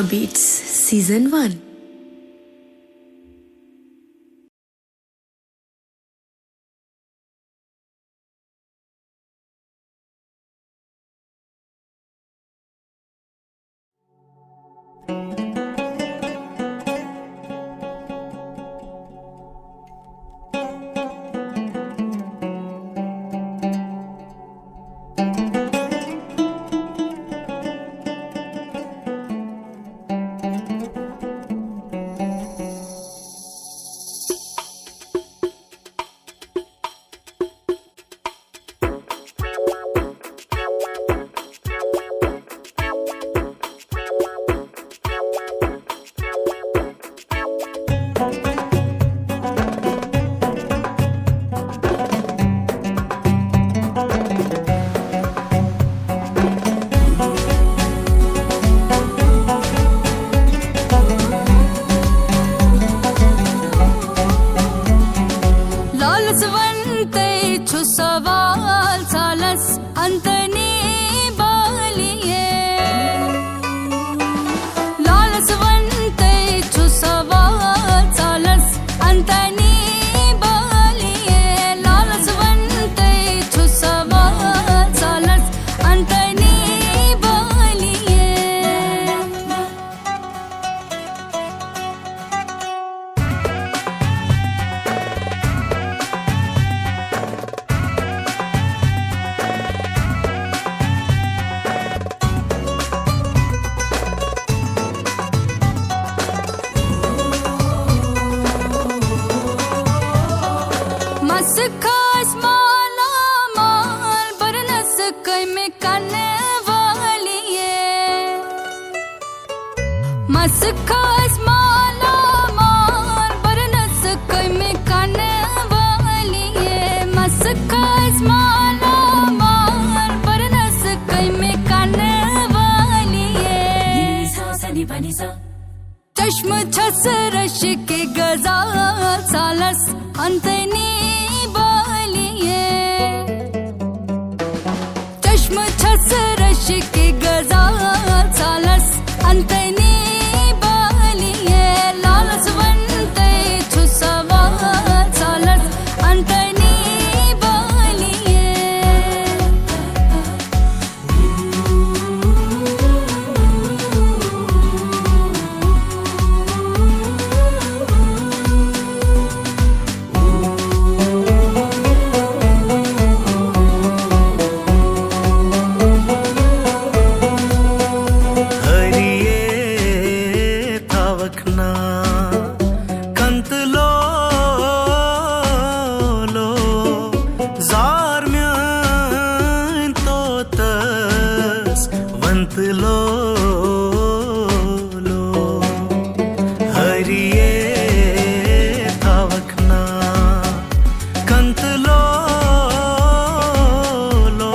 Beats Season 1. सवाल चालस अंतनी बालिये लालसवंते छु सवाल चालस अंतनी बालिये लालसवंते छु सवाल चालस अंतनी बालिये खास माला माल बरनस कई में करने वाली है मस खास माला माल बरनस कई में करने वाली है मस खास माला माल बरनस कई में करने वाली है चश्म छस रश के गजाल सालस अंतनी चश्म छस रश के गजाल सालस अंतनी बालिये लालसवंते छु सवाल सालस अंतनी बालिये लो लो हरिये थावखना कंत लो लो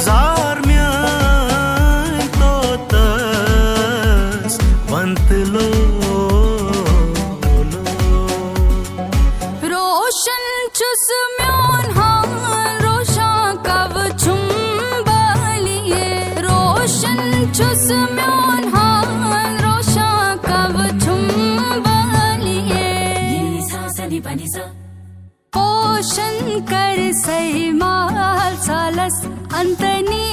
जार म्यान तो तस वंत लो लो रोशन चुस म्यान हान रोशा कव छुम चुस म्यान हान रोशा कव छुम बालिये पोषण कर सही माल सालस अंतनी